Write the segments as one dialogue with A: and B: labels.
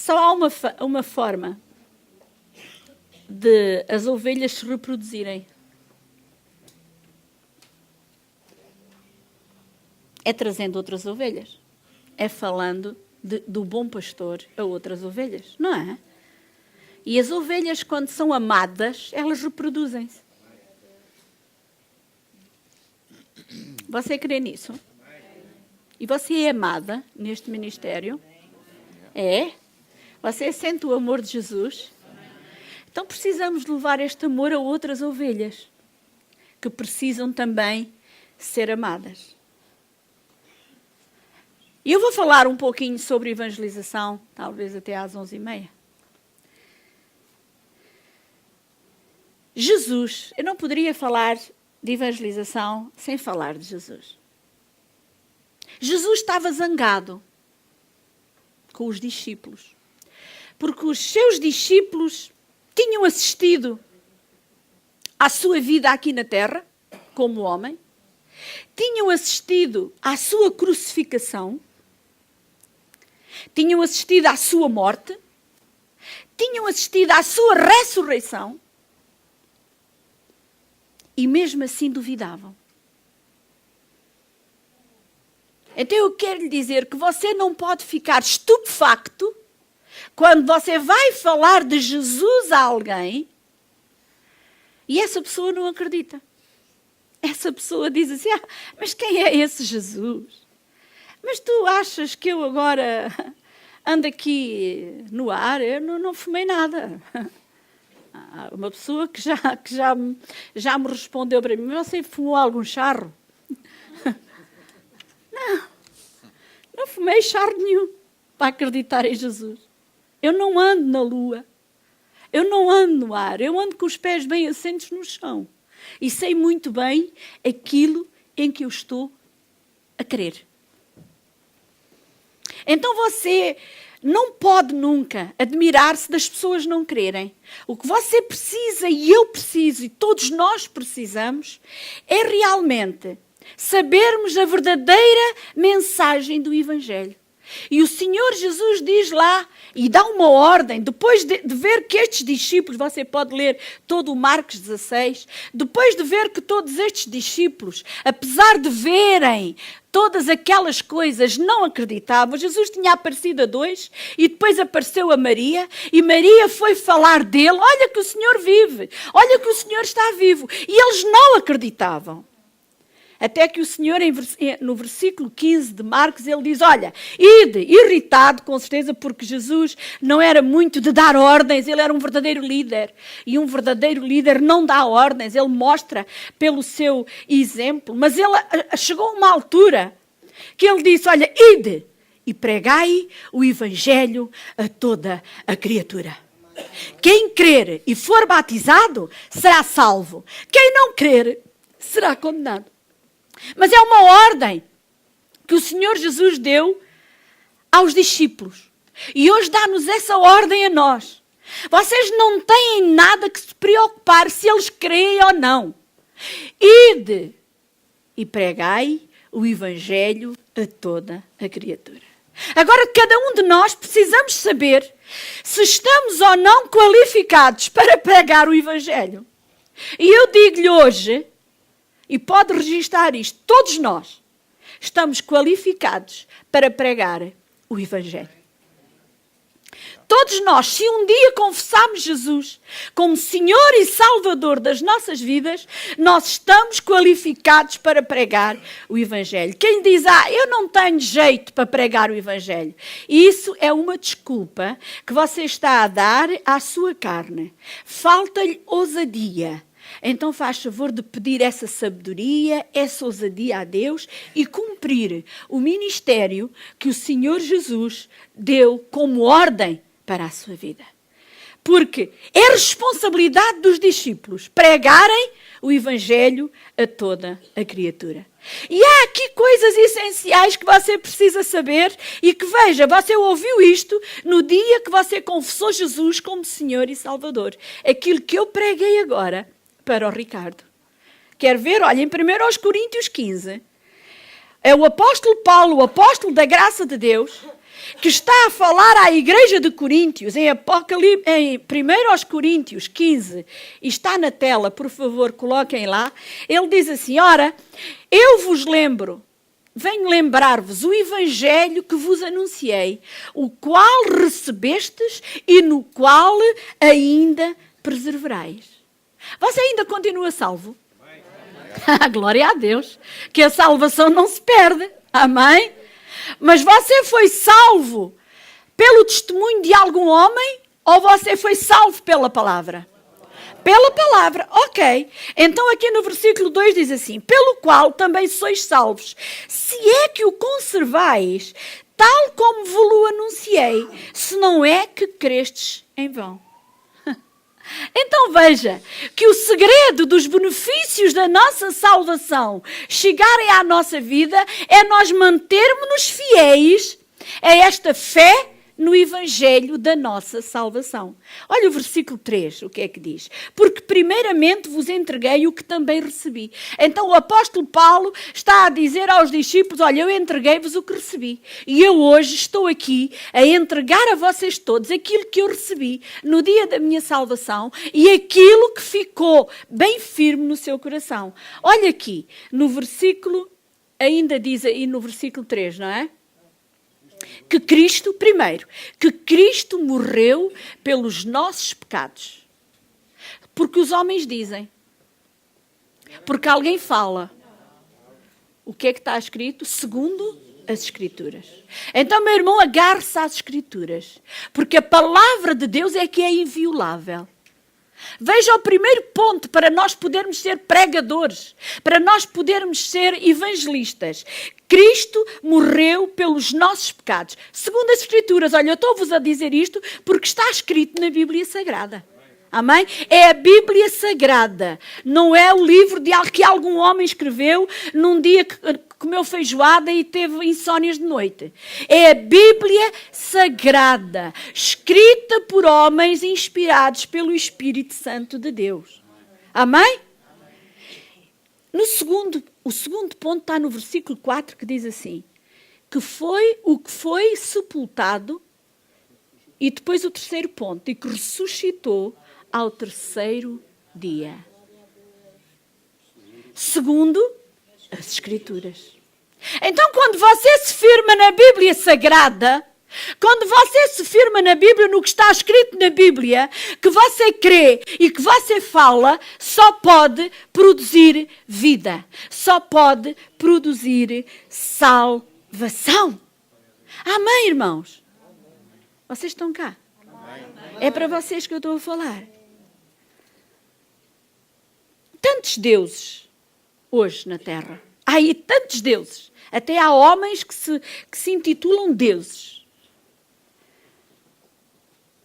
A: Só há uma forma de as ovelhas se reproduzirem. É trazendo outras ovelhas. É falando do bom pastor a outras ovelhas, não é? E as ovelhas, quando são amadas, elas reproduzem-se. Você crê nisso? E você é amada neste ministério? É? Você sente o amor de Jesus? Então precisamos de levar este amor a outras ovelhas que precisam também ser amadas. E eu vou falar um pouquinho sobre evangelização, talvez até às 11h30. Jesus, eu não poderia falar de evangelização sem falar de Jesus. Jesus estava zangado com os discípulos, porque os seus discípulos tinham assistido à sua vida aqui na terra, como homem, tinham assistido à sua crucificação, tinham assistido à sua morte, tinham assistido à sua ressurreição, e mesmo assim duvidavam. Então eu quero lhe dizer que você não pode ficar estupefacto quando você vai falar de Jesus a alguém e essa pessoa não acredita. Essa pessoa diz assim, mas quem é esse Jesus? Mas tu achas que eu agora ando aqui no ar? Eu não fumei nada. Uma pessoa que já me respondeu para mim, você fumou algum charro? Não fumei charro nenhum para acreditar em Jesus. Eu não ando na lua, eu não ando no ar, eu ando com os pés bem assentos no chão. E sei muito bem aquilo em que eu estou a crer. Então você não pode nunca admirar-se das pessoas não crerem. O que você precisa, e eu preciso, e todos nós precisamos, é realmente sabermos a verdadeira mensagem do Evangelho. E o Senhor Jesus diz lá, e dá uma ordem, depois de ver que estes discípulos, você pode ler todo o Marcos 16, depois de ver que todos estes discípulos, apesar de verem todas aquelas coisas, não acreditavam. Jesus tinha aparecido a 2 e depois apareceu a Maria, e Maria foi falar dele, olha que o Senhor vive, olha que o Senhor está vivo, e eles não acreditavam. Até que o Senhor, no versículo 15 de Marcos, ele diz, olha, ide, irritado, com certeza, porque Jesus não era muito de dar ordens, ele era um verdadeiro líder. E um verdadeiro líder não dá ordens, ele mostra pelo seu exemplo. Mas ele chegou a uma altura que ele disse, olha, ide e pregai o Evangelho a toda a criatura. Quem crer e for batizado será salvo. Quem não crer será condenado. Mas é uma ordem que o Senhor Jesus deu aos discípulos. E hoje dá-nos essa ordem a nós. Vocês não têm nada que se preocupar se eles creem ou não. Ide e pregai o Evangelho a toda a criatura. Agora, cada um de nós precisamos saber se estamos ou não qualificados para pregar o Evangelho. E eu digo-lhe hoje, e pode registar isto, todos nós estamos qualificados para pregar o Evangelho. Todos nós, se um dia confessarmos Jesus como Senhor e Salvador das nossas vidas, nós estamos qualificados para pregar o Evangelho. Quem diz, eu não tenho jeito para pregar o Evangelho, isso é uma desculpa que você está a dar à sua carne. Falta-lhe ousadia. Então faz favor de pedir essa sabedoria, essa ousadia a Deus e cumprir o ministério que o Senhor Jesus deu como ordem para a sua vida. Porque é responsabilidade dos discípulos pregarem o Evangelho a toda a criatura. E há aqui coisas essenciais que você precisa saber e que, veja, você ouviu isto no dia que você confessou Jesus como Senhor e Salvador. Aquilo que eu preguei agora para o Ricardo. Quer ver? Olha, em 1 Coríntios 15, é o apóstolo Paulo, o apóstolo da graça de Deus, que está a falar à igreja de Coríntios, em 1 Coríntios 15, e está na tela, por favor, coloquem lá, ele diz assim, ora, eu vos lembro, venho lembrar-vos o evangelho que vos anunciei, o qual recebestes e no qual ainda perseverais. Você ainda continua salvo? Glória a Deus, que a salvação não se perde. Amém? Mas você foi salvo pelo testemunho de algum homem ou você foi salvo pela palavra? Pela palavra, ok. Então aqui no versículo 2 diz assim, pelo qual também sois salvos, se é que o conservais, tal como vos-lo anunciei, se não é que crestes em vão. Então veja que o segredo dos benefícios da nossa salvação chegarem à nossa vida é nós mantermos-nos fiéis a esta fé no evangelho da nossa salvação. Olha o versículo 3, o que é que diz? Porque primeiramente vos entreguei o que também recebi. Então o apóstolo Paulo está a dizer aos discípulos, olha, eu entreguei-vos o que recebi. E eu hoje estou aqui a entregar a vocês todos aquilo que eu recebi no dia da minha salvação e aquilo que ficou bem firme no seu coração. Olha aqui, no versículo, ainda diz aí no versículo 3, não é? Que Cristo, primeiro, que Cristo morreu pelos nossos pecados. Porque os homens dizem. Porque alguém fala. O que é que está escrito? Segundo as Escrituras. Então, meu irmão, agarre-se às Escrituras. Porque a palavra de Deus é que é inviolável. Veja o primeiro ponto para nós podermos ser pregadores, para nós podermos ser evangelistas. Cristo morreu pelos nossos pecados. Segundo as Escrituras, olha, eu estou-vos a dizer isto porque está escrito na Bíblia Sagrada. Amém? É a Bíblia Sagrada. Não é o livro que algum homem escreveu num dia que comeu feijoada e teve insónias de noite. É a Bíblia Sagrada, escrita por homens inspirados pelo Espírito Santo de Deus. Amém? O segundo ponto está no versículo 4 que diz assim, que foi o que foi sepultado, e depois o terceiro ponto, e que ressuscitou ao terceiro dia. Segundo as Escrituras. Então, quando você se firma na Bíblia Sagrada, quando você se firma na Bíblia, no que está escrito na Bíblia, que você crê e que você fala, só pode produzir vida. Só pode produzir salvação. Amém, irmãos? Vocês estão cá? É para vocês que eu estou a falar. Tantos deuses hoje na Terra. Há aí tantos deuses. Até há homens que se intitulam deuses.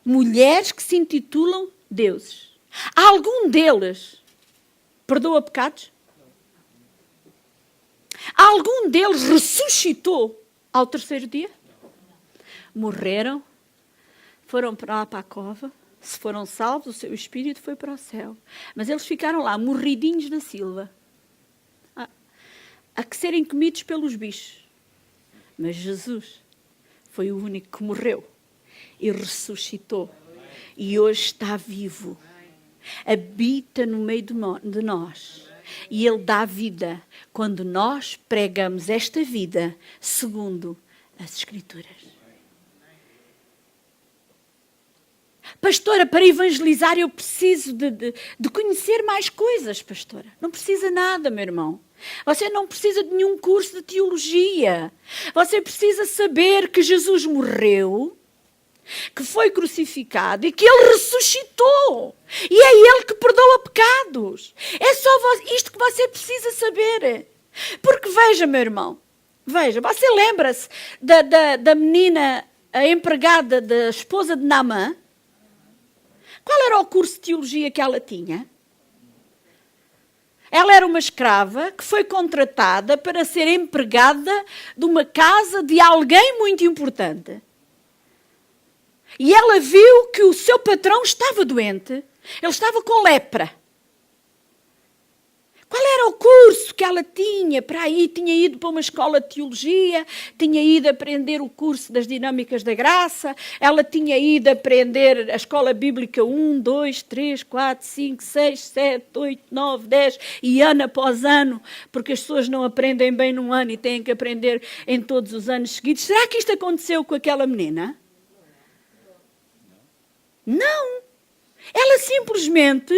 A: Mulheres que se intitulam deuses. Algum deles perdoa pecados? Algum deles ressuscitou ao terceiro dia? Morreram, foram para lá para a cova, se foram salvos, o seu espírito foi para o céu. Mas eles ficaram lá, morridinhos na silva, a que serem comidos pelos bichos. Mas Jesus foi o único que morreu e ressuscitou. E hoje está vivo. Habita no meio de nós. E Ele dá vida quando nós pregamos esta vida segundo as Escrituras. Pastora, para evangelizar eu preciso de conhecer mais coisas, pastora. Não precisa nada, meu irmão. Você não precisa de nenhum curso de teologia. Você precisa saber que Jesus morreu, que foi crucificado e que Ele ressuscitou. E é Ele que perdoa pecados. É só isto que você precisa saber. Porque veja, meu irmão, veja, você lembra-se da menina, a empregada da esposa de Naamã? Qual era o curso de teologia que ela tinha? Ela era uma escrava que foi contratada para ser empregada de uma casa de alguém muito importante. E ela viu que o seu patrão estava doente. Ele estava com lepra. Qual era era o curso que ela tinha para aí, tinha ido para uma escola de teologia, tinha ido aprender o curso das dinâmicas da graça, ela tinha ido aprender a escola bíblica 1, 2, 3, 4, 5, 6, 7, 8, 9, 10 e ano após ano, porque as pessoas não aprendem bem num ano e têm que aprender em todos os anos seguidos. Será que isto aconteceu com aquela menina? Não. Ela simplesmente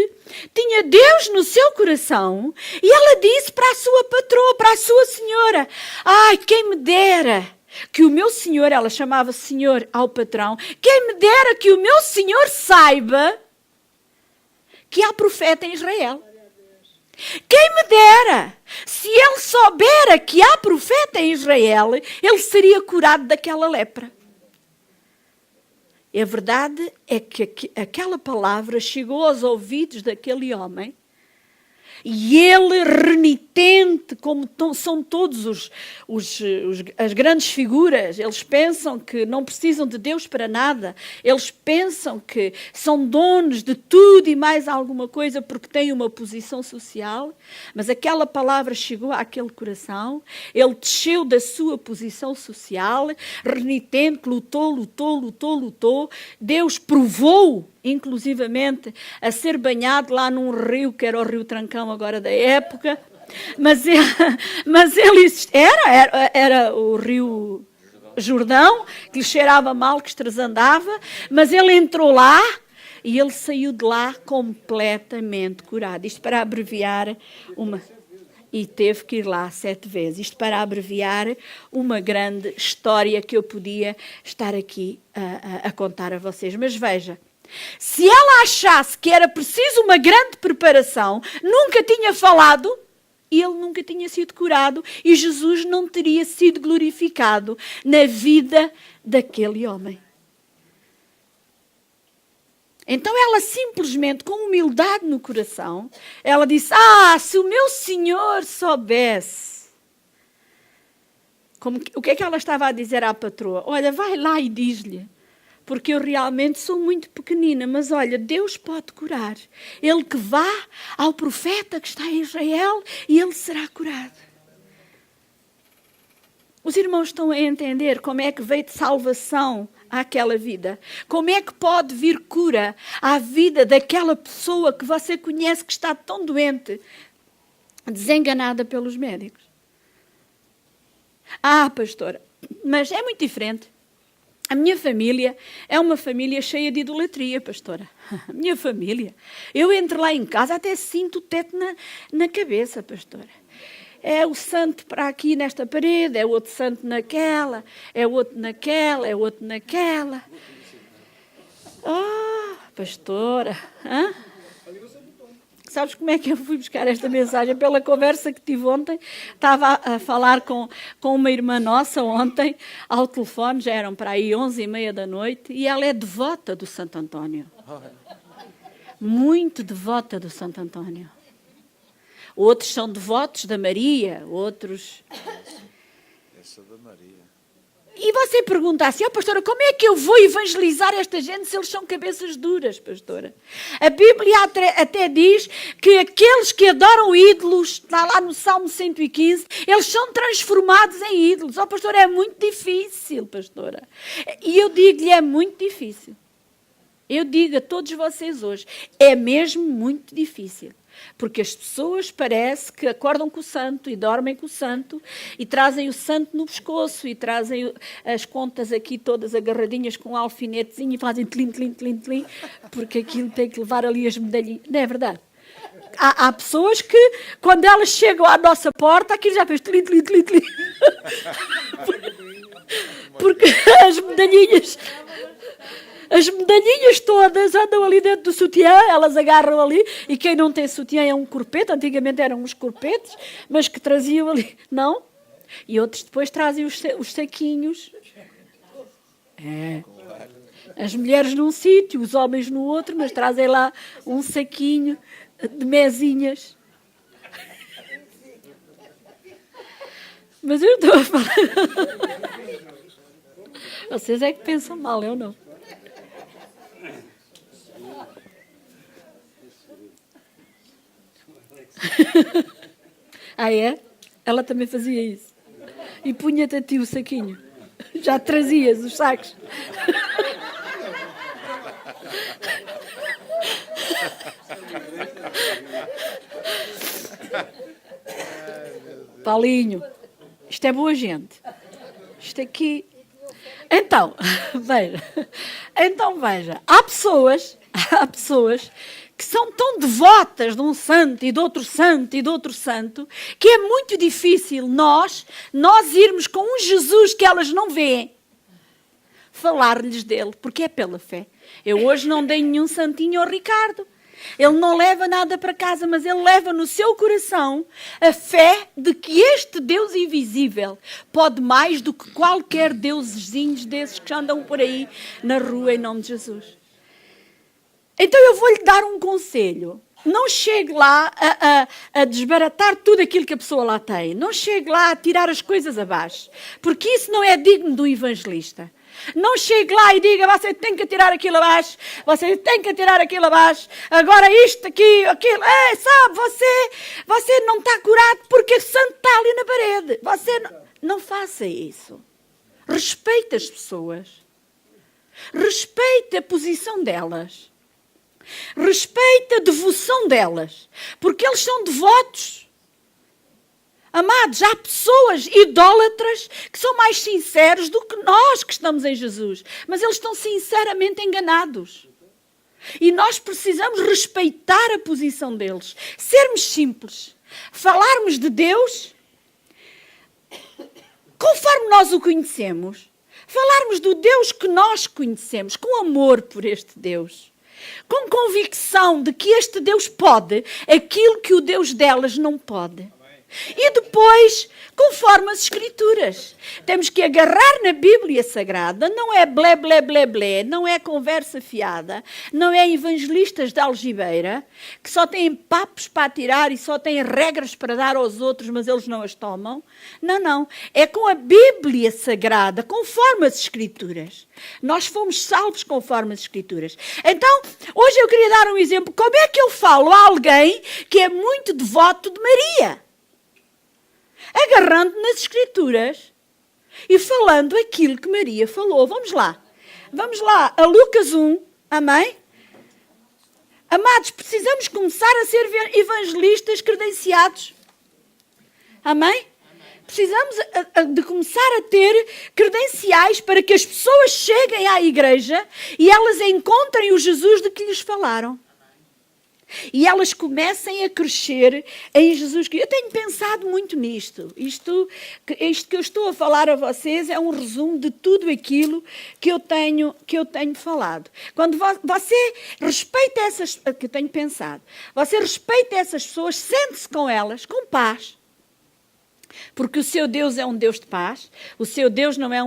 A: tinha Deus no seu coração e ela disse para a sua patroa, para a sua senhora: ai, quem me dera que o meu senhor, ela chamava senhor ao patrão, quem me dera que o meu senhor saiba que há profeta em Israel. Quem me dera, se ele soubera que há profeta em Israel, ele seria curado daquela lepra. A verdade é que aquela palavra chegou aos ouvidos daquele homem e ele, renitente, como são todos as grandes figuras, eles pensam que não precisam de Deus para nada, eles pensam que são donos de tudo e mais alguma coisa porque têm uma posição social, mas aquela palavra chegou àquele coração, ele desceu da sua posição social, renitente, lutou, Deus provou inclusivamente a ser banhado lá num rio, que era o Rio Trancão agora da época, mas ele era o Rio Jordão, que lhe cheirava mal, que estrasandava, mas ele entrou lá e ele saiu de lá completamente curado. Isto para abreviar e teve que ir lá 7 vezes. Isto para abreviar uma grande história que eu podia estar aqui a contar a vocês. Mas veja, se ela achasse que era preciso uma grande preparação, nunca tinha falado, ele nunca tinha sido curado e Jesus não teria sido glorificado na vida daquele homem. Então ela simplesmente, com humildade no coração, ela disse: se o meu Senhor soubesse. O que é que ela estava a dizer à patroa? Olha, vai lá e diz-lhe, porque eu realmente sou muito pequenina, mas olha, Deus pode curar. Ele que vá ao profeta que está em Israel e ele será curado. Os irmãos estão a entender como é que veio de salvação àquela vida? Como é que pode vir cura à vida daquela pessoa que você conhece que está tão doente, desenganada pelos médicos? Pastora, mas é muito diferente. A minha família é uma família cheia de idolatria, pastora. A minha família. Eu entro lá em casa, até sinto o teto na cabeça, pastora. É o santo para aqui nesta parede, é outro santo naquela, é outro naquela, é outro naquela. Pastora. Sabes como é que eu fui buscar esta mensagem? Pela conversa que tive ontem. Estava a falar com uma irmã nossa ontem, ao telefone, já eram para aí 11h30 da noite, e ela é devota do Santo António. Muito devota do Santo António. Outros são devotos da Maria, outros...
B: Essa da Maria.
A: E você pergunta assim: pastora, como é que eu vou evangelizar esta gente se eles são cabeças duras, pastora? A Bíblia até diz que aqueles que adoram ídolos, está lá no Salmo 115, eles são transformados em ídolos. Pastora, é muito difícil, pastora. E eu digo-lhe, é muito difícil. Eu digo a todos vocês hoje, é mesmo muito difícil. Porque as pessoas parece que acordam com o santo e dormem com o santo e trazem o santo no pescoço e trazem as contas aqui todas agarradinhas com um alfinetezinho e fazem tlim, tlim, tlim, tlim, porque aquilo tem que levar ali as medalhinhas. Não é verdade? Há pessoas que, quando elas chegam à nossa porta, aquilo já fez tlim, tlim, tlim, tlim. Porque as medalhinhas... As medalhinhas todas andam ali dentro do sutiã, elas agarram ali, e quem não tem sutiã é um corpete, antigamente eram uns corpetes, mas que traziam ali, não? E outros depois trazem os saquinhos. As mulheres num sítio, os homens no outro, mas trazem lá um saquinho de mesinhas. Mas eu estou a falar... Vocês é que pensam mal, eu não. Ah, é? Ela também fazia isso. E punha-te a ti o saquinho. Já trazias os sacos. Paulinho, isto é boa gente. Isto aqui... Então, veja, há pessoas que são tão devotas de um santo e de outro santo e de outro santo, que é muito difícil nós irmos com um Jesus que elas não veem, falar-lhes dele, porque é pela fé. Eu hoje não dei nenhum santinho ao Ricardo. Ele não leva nada para casa, mas ele leva no seu coração a fé de que este Deus invisível pode mais do que qualquer deusezinhos desses que andam por aí na rua em nome de Jesus. Então eu vou-lhe dar um conselho. Não chegue lá a desbaratar tudo aquilo que a pessoa lá tem. Não chegue lá a tirar as coisas abaixo, porque isso não é digno do evangelista. Não chegue lá e diga, você tem que tirar aquilo abaixo, você tem que tirar aquilo abaixo, agora isto, aqui, aquilo, sabe, você não está curado porque o santo está ali na parede. Você não faça isso. Respeite as pessoas. Respeite a posição delas. Respeite a devoção delas, porque eles são devotos. Amados, há pessoas idólatras que são mais sinceros do que nós que estamos em Jesus. Mas eles estão sinceramente enganados. E nós precisamos respeitar a posição deles. Sermos simples. Falarmos de Deus conforme nós o conhecemos. Falarmos do Deus que nós conhecemos, com amor por este Deus. Com convicção de que este Deus pode aquilo que o Deus delas não pode. E depois, conforme as Escrituras, temos que agarrar na Bíblia Sagrada, não é blé, blé, blé, blé, não é conversa fiada, não é evangelistas de algibeira, que só têm papos para atirar e só têm regras para dar aos outros, mas eles não as tomam. Não, é com a Bíblia Sagrada, conforme as Escrituras. Nós fomos salvos conforme as Escrituras. Então, hoje eu queria dar um exemplo. Como é que eu falo a alguém que é muito devoto de Maria? Agarrando nas Escrituras e falando aquilo que Maria falou. Vamos lá a Lucas 1, amém? Amados, precisamos começar a ser evangelistas credenciados, amém? Precisamos de começar a ter credenciais para que as pessoas cheguem à igreja e elas encontrem o Jesus de que lhes falaram. E elas comecem a crescer em Jesus. Eu tenho pensado muito nisto. Isto que eu estou a falar a vocês é um resumo de tudo aquilo que eu tenho falado. Quando você respeita essas... que eu tenho pensado. Você respeita essas pessoas, sente-se com elas, com paz. Porque o seu Deus é um Deus de paz. O seu Deus não é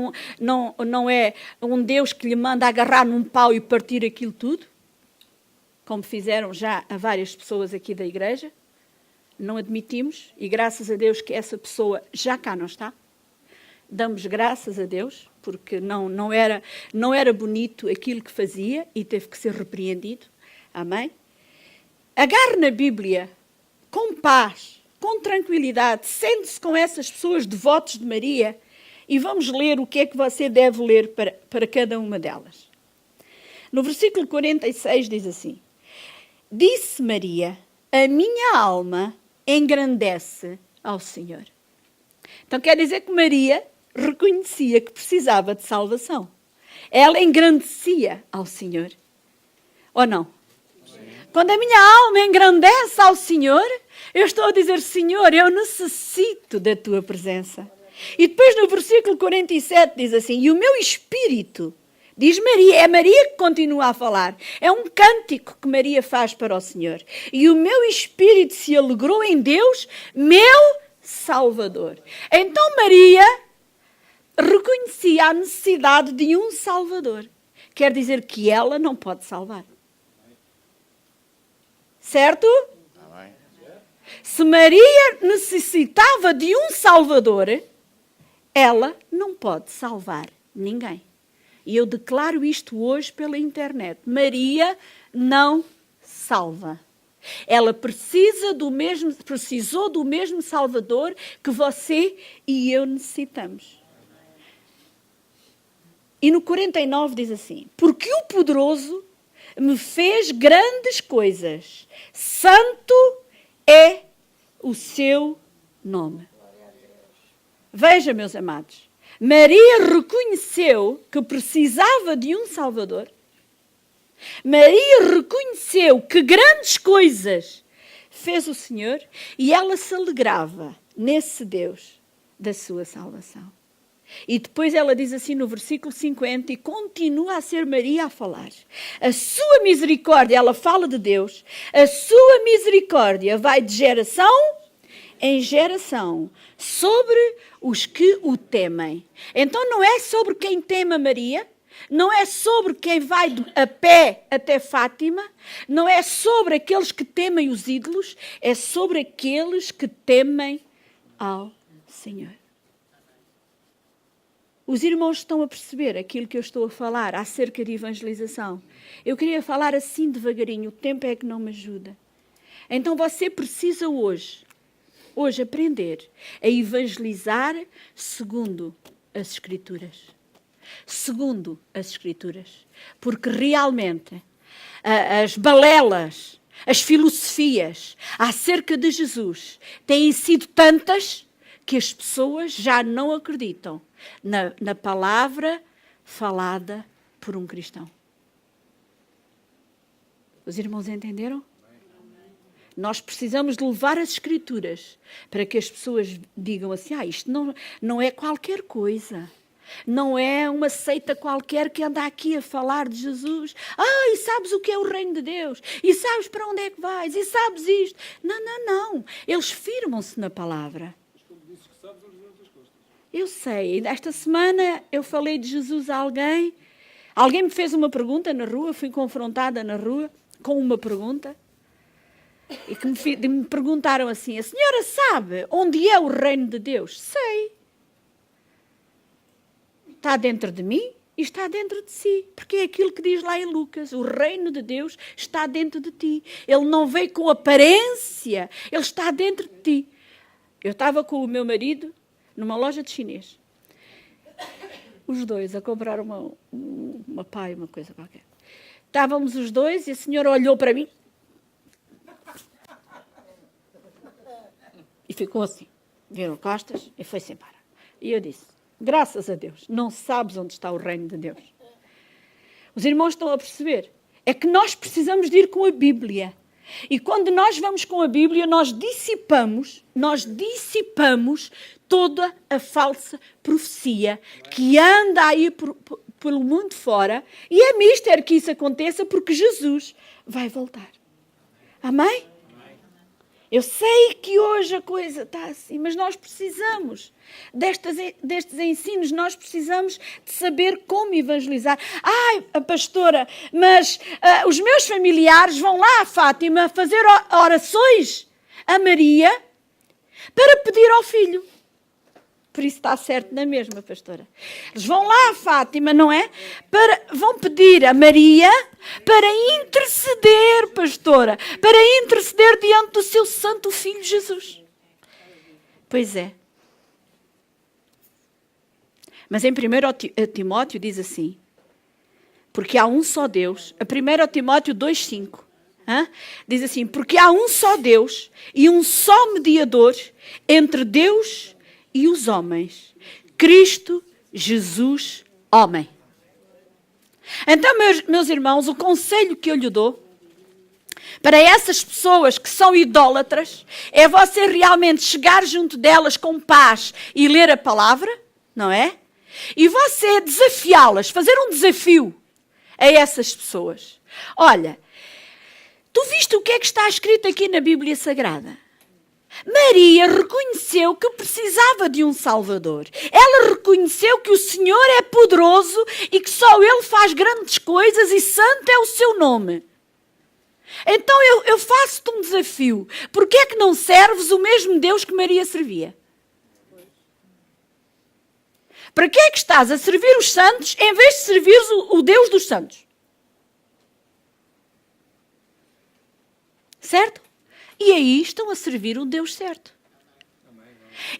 A: um Deus que lhe manda agarrar num pau e partir aquilo tudo. Como fizeram já a várias pessoas aqui da igreja. Não admitimos, e graças a Deus que essa pessoa já cá não está. Damos graças a Deus, porque não era bonito aquilo que fazia e teve que ser repreendido. Amém? Agarre na Bíblia com paz, com tranquilidade, sente-se com essas pessoas devotos de Maria e vamos ler o que é que você deve ler para cada uma delas. No versículo 46 diz assim: Disse Maria, a minha alma engrandece ao Senhor. Então quer dizer que Maria reconhecia que precisava de salvação. Ela engrandecia ao Senhor. Ou não? Sim. Quando a minha alma engrandece ao Senhor, eu estou a dizer, Senhor, eu necessito da tua presença. E depois no versículo 47 diz assim, e o meu espírito... Diz Maria, é Maria que continua a falar. É um cântico que Maria faz para o Senhor. E o meu espírito se alegrou em Deus, meu Salvador. Então Maria reconhecia a necessidade de um Salvador. Quer dizer que ela não pode salvar. Certo? Se Maria necessitava de um Salvador, ela não pode salvar ninguém. E eu declaro isto hoje pela internet. Maria não salva Ela precisou do mesmo Salvador que você e eu necessitamos. E no 49 diz assim: porque o poderoso me fez grandes coisas, santo é o seu nome. Veja, meus amados, Maria reconheceu que precisava de um Salvador. Maria reconheceu que grandes coisas fez o Senhor e ela se alegrava nesse Deus da sua salvação. E depois ela diz assim no versículo 50, e continua a ser Maria a falar. A sua misericórdia, ela fala de Deus, a sua misericórdia vai de geração em geração sobre os que o temem. Então não é sobre quem teme a Maria, não é sobre quem vai a pé até Fátima, não é sobre aqueles que temem os ídolos, é sobre aqueles que temem ao Senhor. Os irmãos estão a perceber aquilo que eu estou a falar acerca de evangelização. Eu queria falar assim devagarinho, o tempo é que não me ajuda. Então você precisa hoje aprender a evangelizar segundo as Escrituras. Segundo as Escrituras. Porque realmente as balelas, as filosofias acerca de Jesus têm sido tantas que as pessoas já não acreditam na palavra falada por um cristão. Os irmãos entenderam? Nós precisamos de levar as Escrituras para que as pessoas digam assim: isto não é qualquer coisa. Não é uma seita qualquer que anda aqui a falar de Jesus. E sabes o que é o reino de Deus? E sabes para onde é que vais? E sabes isto? Não. Eles firmam-se na palavra. Eu sei. Esta semana eu falei de Jesus a alguém. Alguém me fez uma pergunta na rua. Fui confrontada na rua com uma pergunta. E que me perguntaram assim: a senhora sabe onde é o reino de Deus? Sei. Está dentro de mim e está dentro de si. Porque é aquilo que diz lá em Lucas. O reino de Deus está dentro de ti. Ele não veio com aparência. Ele está dentro de ti. Eu estava com o meu marido numa loja de chinês. Os dois a comprar uma pai, uma coisa qualquer. Estávamos os dois e a senhora olhou para mim. E ficou assim. Viram costas e foi-se embora. E eu disse: graças a Deus, não sabes onde está o reino de Deus. Os irmãos estão a perceber? É que nós precisamos de ir com a Bíblia. E quando nós vamos com a Bíblia, nós dissipamos toda a falsa profecia que anda aí pelo mundo fora. E é mistério que isso aconteça, porque Jesus vai voltar. Amém? Eu sei que hoje a coisa está assim, mas nós precisamos destes ensinos, nós precisamos de saber como evangelizar. A pastora, mas os meus familiares vão lá a Fátima fazer orações a Maria para pedir ao filho. Por isso está certo na mesma, pastora. Eles vão lá a Fátima, não é? Vão pedir a Maria para interceder, pastora. Para interceder diante do seu santo filho Jesus. Pois é. Mas em 1 Timóteo diz assim: porque há um só Deus. A 1 Timóteo 2,5. Diz assim: porque há um só Deus e um só mediador entre Deus e os homens, Cristo Jesus, homem. Então, meus irmãos, o conselho que eu lhe dou para essas pessoas que são idólatras é você realmente chegar junto delas com paz e ler a palavra, não é? E você desafiá-las, fazer um desafio a essas pessoas. Olha, tu viste o que é que está escrito aqui na Bíblia Sagrada? Maria reconheceu que precisava de um Salvador. Ela reconheceu que o Senhor é poderoso e que só Ele faz grandes coisas e santo é o seu nome. Então eu faço-te um desafio. Porquê é que não serves o mesmo Deus que Maria servia? Para que é que estás a servir os santos em vez de servires o Deus dos santos? Certo? E aí estão a servir o Deus certo.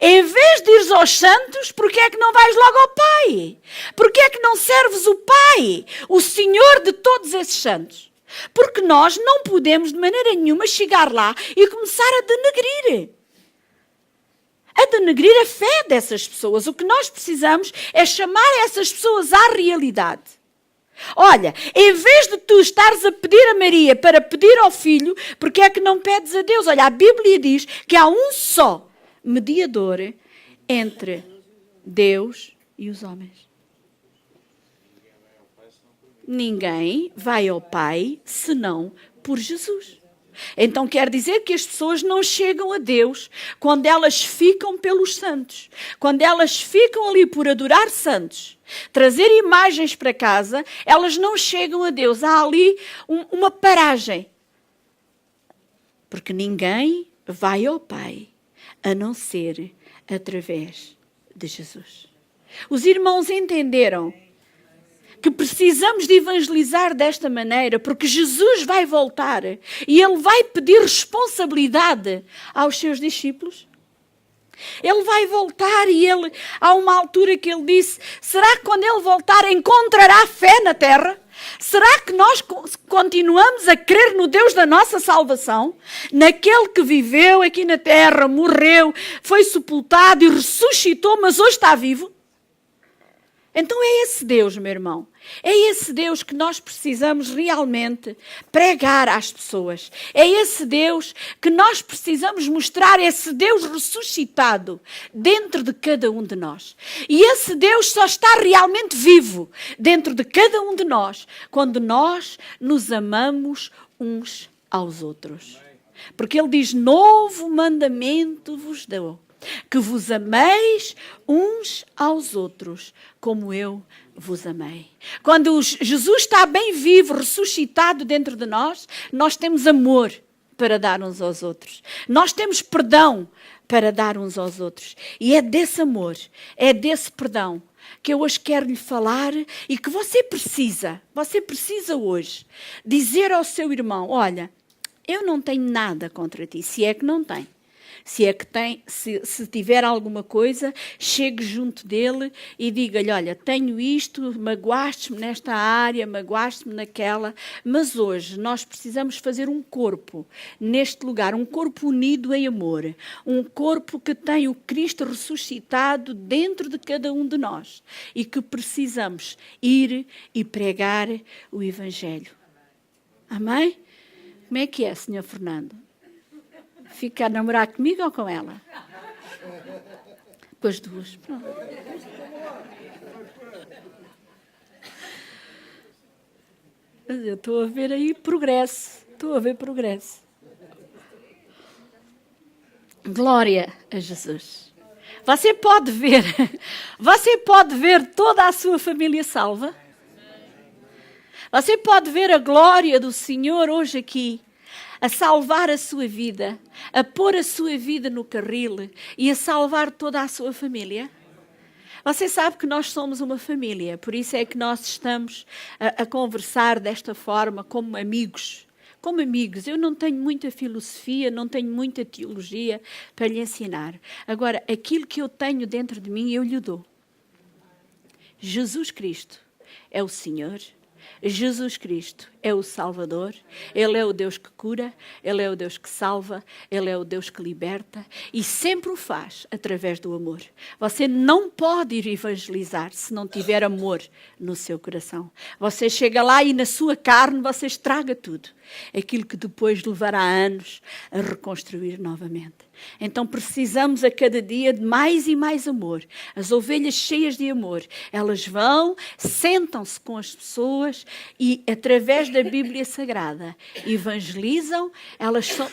A: Em vez de ires aos santos, porquê é que não vais logo ao Pai? Porquê é que não serves o Pai, o Senhor de todos esses santos? Porque nós não podemos de maneira nenhuma chegar lá e começar a denegrir a fé dessas pessoas. O que nós precisamos é chamar essas pessoas à realidade. Olha, em vez de tu estares a pedir a Maria para pedir ao Filho, porque é que não pedes a Deus? Olha, a Bíblia diz que há um só mediador entre Deus e os homens. Ninguém vai ao Pai senão por Jesus. Então quer dizer que as pessoas não chegam a Deus quando elas ficam pelos santos. Quando elas ficam ali por adorar santos, trazer imagens para casa, elas não chegam a Deus. Há ali uma paragem. Porque ninguém vai ao Pai a não ser através de Jesus. Os irmãos entenderam que precisamos de evangelizar desta maneira, porque Jesus vai voltar e Ele vai pedir responsabilidade aos seus discípulos. Ele vai voltar e há uma altura que Ele disse, será que quando Ele voltar encontrará fé na terra? Será que nós continuamos a crer no Deus da nossa salvação? Naquele que viveu aqui na terra, morreu, foi sepultado e ressuscitou, mas hoje está vivo? Então é esse Deus, meu irmão. É esse Deus que nós precisamos realmente pregar às pessoas. É esse Deus que nós precisamos mostrar, esse Deus ressuscitado dentro de cada um de nós. E esse Deus só está realmente vivo dentro de cada um de nós quando nós nos amamos uns aos outros. Porque Ele diz, novo mandamento vos dou, que vos ameis uns aos outros, como eu vos amei. Quando Jesus está bem vivo, ressuscitado dentro de nós, nós temos amor para dar uns aos outros. Nós temos perdão para dar uns aos outros. E é desse amor, é desse perdão que eu hoje quero lhe falar e que você precisa hoje dizer ao seu irmão, olha, eu não tenho nada contra ti, se é que não tem. Se é que tem, se tiver alguma coisa, chegue junto dele e diga-lhe, olha, tenho isto, magoaste-me nesta área, magoaste-me naquela, mas hoje nós precisamos fazer um corpo neste lugar, um corpo unido em amor, um corpo que tem o Cristo ressuscitado dentro de cada um de nós e que precisamos ir e pregar o Evangelho. Amém? Como é que é, Sr. Fernando? Fica a namorar comigo ou com ela? Com as duas. Pronto. Eu estou a ver aí progresso. Estou a ver progresso. Glória a Jesus. Você pode ver toda a sua família salva? Você pode ver a glória do Senhor hoje aqui, a salvar a sua vida, a pôr a sua vida no carril e a salvar toda a sua família? Você sabe que nós somos uma família, por isso é que nós estamos a conversar desta forma, como amigos. Como amigos, eu não tenho muita filosofia, não tenho muita teologia para lhe ensinar. Agora, aquilo que eu tenho dentro de mim, eu lhe dou. Jesus Cristo é o Senhor. Jesus Cristo é o Salvador, Ele é o Deus que cura, Ele é o Deus que salva, Ele é o Deus que liberta e sempre o faz através do amor. Você não pode ir evangelizar se não tiver amor no seu coração. Você chega lá e na sua carne você estraga tudo. Aquilo que depois levará anos a reconstruir novamente. Então precisamos a cada dia de mais e mais amor. As ovelhas cheias de amor, elas vão, sentam-se com as pessoas e através da Bíblia Sagrada evangelizam,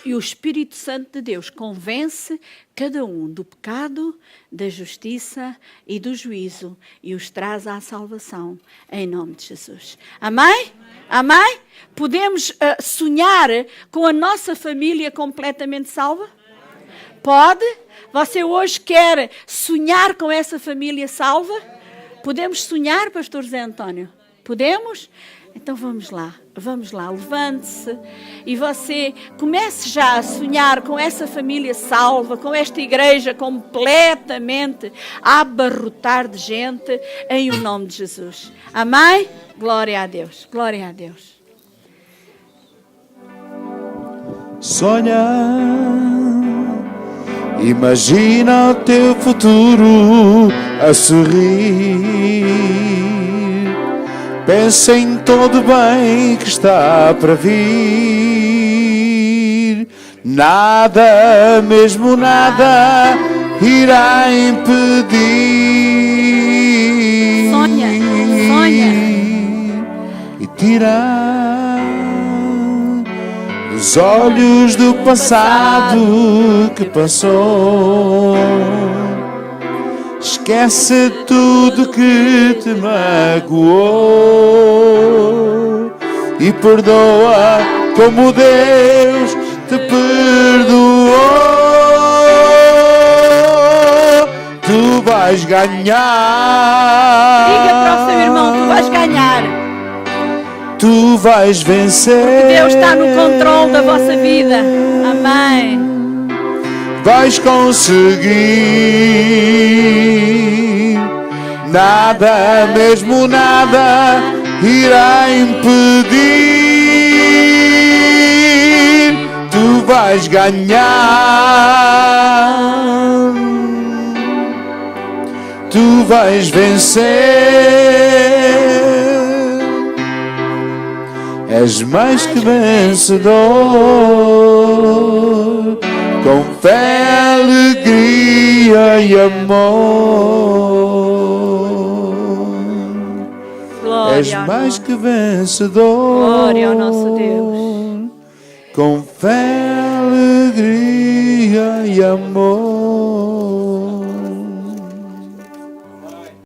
A: e o Espírito Santo de Deus convence cada um do pecado, da justiça e do juízo e os traz à salvação em nome de Jesus. Amém? Amém? Podemos sonhar com a nossa família completamente salva? Pode? Você hoje quer sonhar com essa família salva? Podemos sonhar, pastor José António? Podemos? Então vamos lá, levante-se e você comece já a sonhar com essa família salva, com esta igreja completamente a abarrotar de gente, em o nome de Jesus. Amém? Glória a Deus, glória a Deus.
B: Sonha, imagina o teu futuro a sorrir. Pensa em todo o bem que está para vir. Nada, mesmo nada, irá impedir.
A: Sonha.
B: E tirar os olhos do passado que passou. Esquece tudo que te magoou e perdoa como Deus te perdoou. Tu vais ganhar.
A: Diga para o seu irmão, tu vais ganhar.
B: Tu vais vencer.
A: Porque Deus está no controle da vossa vida. Amém.
B: Vais conseguir. Nada, mesmo nada, irá impedir. Tu vais ganhar. Tu vais vencer. És mais que vencedor, com fé, alegria e amor.
A: Glória
B: És
A: ao
B: mais
A: nosso-
B: que vencedor.
A: Glória ao nosso Deus.
B: Com fé, alegria e amor.